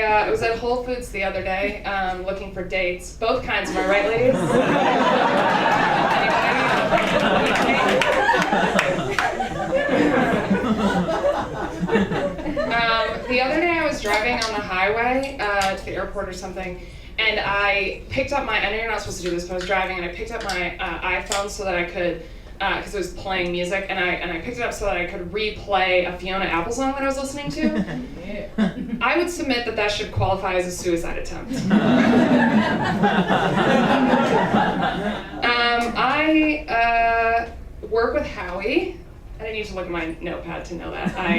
I was at Whole Foods the other day looking for dates. Both kinds, am I right, ladies? The other day I was driving on the highway to the airport or something, and I picked up I know you're not supposed to do this, but I was driving and I picked up my iPhone so that I could, because it was playing music, and I picked it up so that I could replay a Fiona Apple song that I was listening to. I would submit that should qualify as a suicide attempt. I work with Howie. I didn't need to look at my notepad to know that. I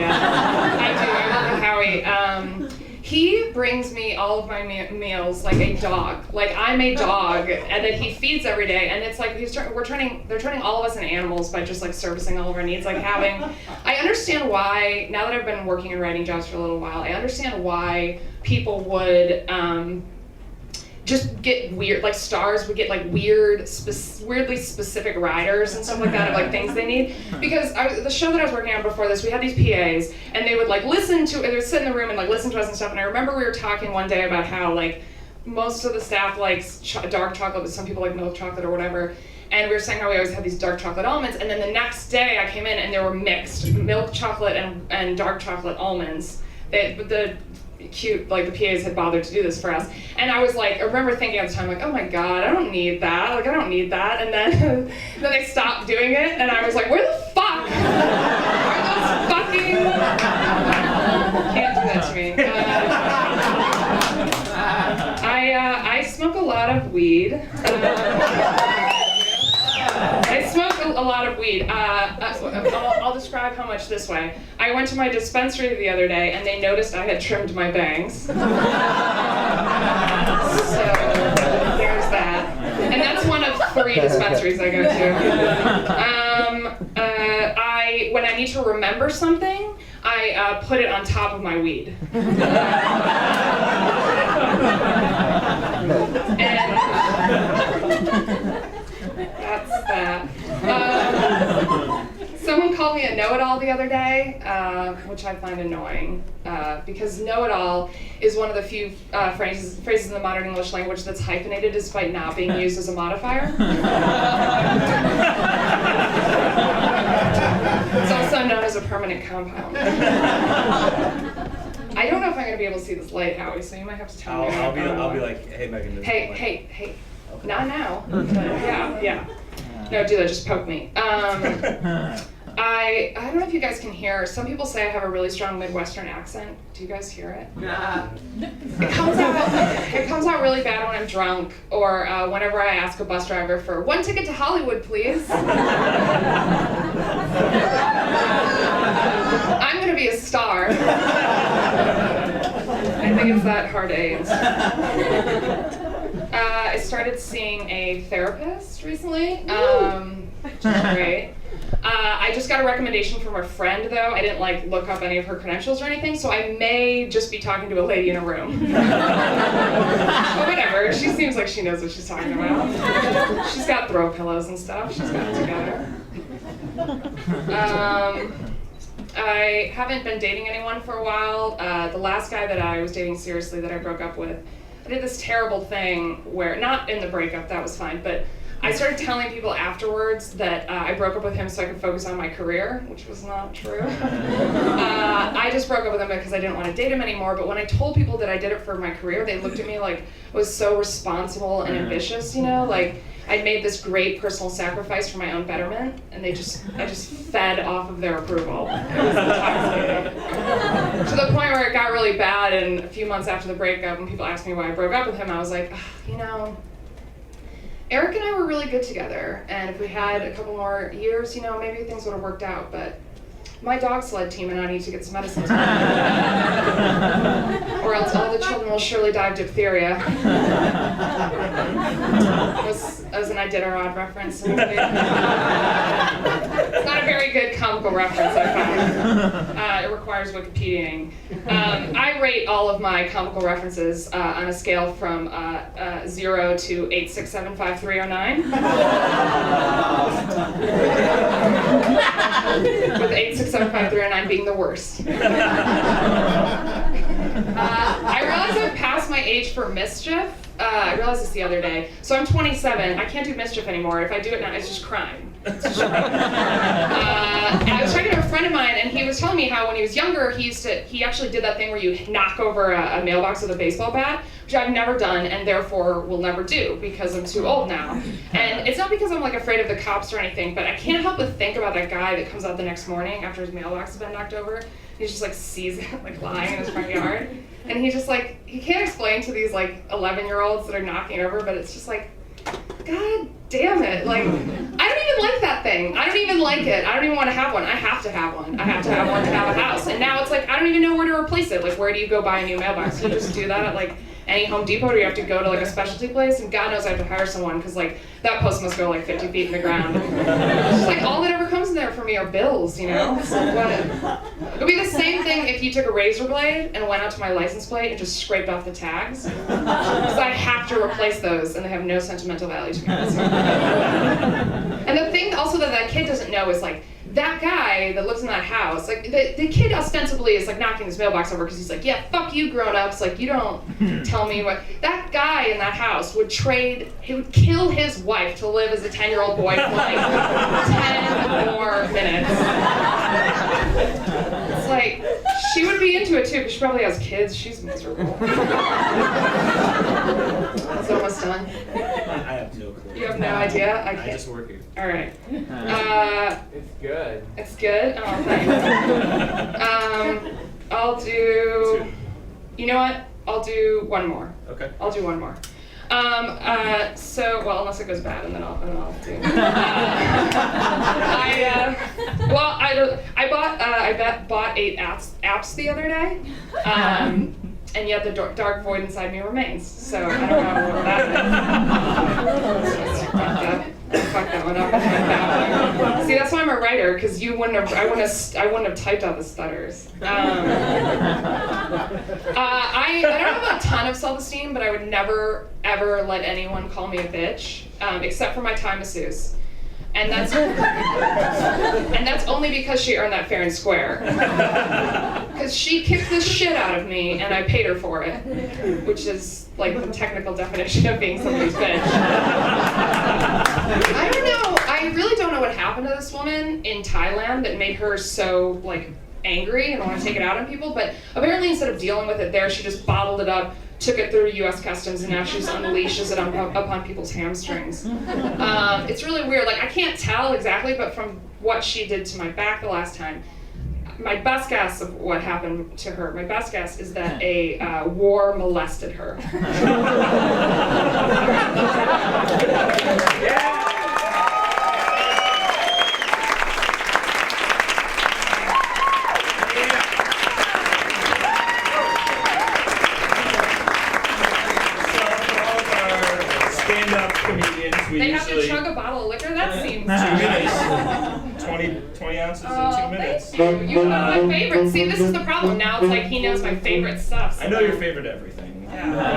work with Howie. He brings me all of my meals like a dog. Like I'm a dog, and that he feeds every day. And it's like they're turning all of us into animals by just like servicing all of our needs. Like I understand why, now that I've been working and writing jobs for a little while, I understand why people would just get weird, like stars would get like weirdly specific riders and stuff like that of like things they need. Because the show that I was working on before this, we had these PAs and they would like they would sit in the room and like listen to us and stuff. And I remember we were talking one day about how like most of the staff likes dark chocolate, but some people like milk chocolate or whatever. And we were saying how we always had these dark chocolate almonds. And then the next day I came in and they were mixed milk chocolate and dark chocolate almonds. The PAs had bothered to do this for us. And I was like, I remember thinking at the time, like, oh my God, I don't need that. Like, I don't need that. And then they stopped doing it, and I was like, where the fuck are those fucking... Can't do that to me. I smoke a lot of weed. I smoke a lot of weed. I'll describe how much this way. I went to my dispensary the other day and they noticed I had trimmed my bangs. So there's that. And that's one of 3 dispensaries I go to. When I need to remember something, I put it on top of my weed. And that's that. Someone called me a know-it-all the other day, which I find annoying, because know-it-all is one of the few phrases in the modern English language that's hyphenated despite not being used as a modifier. It's also known as a permanent compound. I don't know if I'm going to be able to see this light, Howie, so you might have to tell me. I'll be like, hey, Megan. Hey. Okay. Not now. Yeah. No, do that. Just poke me. I don't know if you guys can hear. Some people say I have a really strong Midwestern accent. Do you guys hear it? Nah. It comes out really bad when I'm drunk, or whenever I ask a bus driver for 1 ticket to Hollywood, please. I'm gonna be a star. I think it's that hard A. I started seeing a therapist recently, which is great. I just got a recommendation from a friend, though. I didn't look up any of her credentials or anything, so I may just be talking to a lady in a room. But whatever, she seems like she knows what she's talking about. She's got throw pillows and stuff. She's got it together. I haven't been dating anyone for a while. The last guy that I was dating seriously that I broke up with, I did this terrible thing where, not in the breakup, that was fine, but I started telling people afterwards that I broke up with him so I could focus on my career, which was not true. I just broke up with him because I didn't want to date him anymore, but when I told people that I did it for my career, they looked at me like I was so responsible and ambitious, like I'd made this great personal sacrifice for my own betterment, and I just fed off of their approval. It was intoxicating. To the point where it got really bad, and a few months after the breakup, when people asked me why I broke up with him, I was like, Eric and I were really good together, and if we had a couple more years, maybe things would have worked out, but my dog sled team and I need to get some medicine or else all the children will surely die of diphtheria. As an Iditarod reference. It's not a very good comical reference, I find. It requires Wikipediaing. I rate all of my comical references on a scale from 0 to 8675309. With 8675309 being the worst. I realize my age for mischief. I realized this the other day. So I'm 27. I can't do mischief anymore. If I do it now, it's just crime. It's just crime. I was talking to a friend of mine, and he was telling me how when he was younger, he actually did that thing where you knock over a mailbox with a baseball bat, which I've never done and therefore will never do because I'm too old now. And it's not because I'm like afraid of the cops or anything, but I can't help but think about that guy that comes out the next morning after his mailbox has been knocked over. He just like sees it like lying in his front yard. And he just like, he can't explain to these like 11-year-olds that are knocking over, but it's just like, God damn it. Like, I don't even like that thing. I don't even like it. I don't even want to have one. I have to have one. I have to have one to have a house. And now it's like, I don't even know where to replace it. Like, where do you go buy a new mailbox? You just do that at like any Home Depot, or do you have to go to like a specialty place? And God knows I have to hire someone because like that post must go like 50 feet in the ground. It's just like all that ever comes in there for me are bills, you know? So it would be the same thing if you took a razor blade and went out to my license plate and just scraped off the tags. Because I have to replace those and they have no sentimental value to me. And the thing also that kid doesn't know is like, that guy that lives in that house, like the kid ostensibly is like knocking his mailbox over because he's like, yeah, fuck you grown-ups, like you don't tell me what. That guy in that house would he would kill his wife to live as a 10-year-old boy for like 10 more minutes. It's like, she would be into it too, because she probably has kids. She's miserable. It's almost done. I have no clue. You have no idea? I can't. I just work here. All right. It's good. It's good? Oh, thanks. I'll do, you know what? I'll do one more. Okay. I'll do one more. Well, unless it goes bad, and then I'll do. I bought 8 apps the other day, and yet the dark void inside me remains. So I don't know what that is. Fuck that one up. See, that's why I'm a writer, because I wouldn't have typed out the stutters. I don't have a ton of self-esteem, but I would never ever let anyone call me a bitch, except for my Thai masseuse. And that's only because she earned that fair and square. Because she kicked the shit out of me, and I paid her for it, which is like the technical definition of being somebody's bitch. I don't know. I really don't know what happened to this woman in Thailand that made her so like angry and want to take it out on people. But apparently, instead of dealing with it there, she just bottled it up, took it through U.S. Customs, and now she just unleashes it upon people's hamstrings. It's really weird. Like, I can't tell exactly, but from what she did to my back the last time, my best guess of what happened to her, my best guess is that a war molested her. Yeah. They have to chug a bottle of liquor? That seems... 2 minutes. 20 ounces in 2 minutes. Thank you. You know my favorite. See, this is the problem. Now it's like he knows my favorite stuff. So I know your favorite everything. Yeah.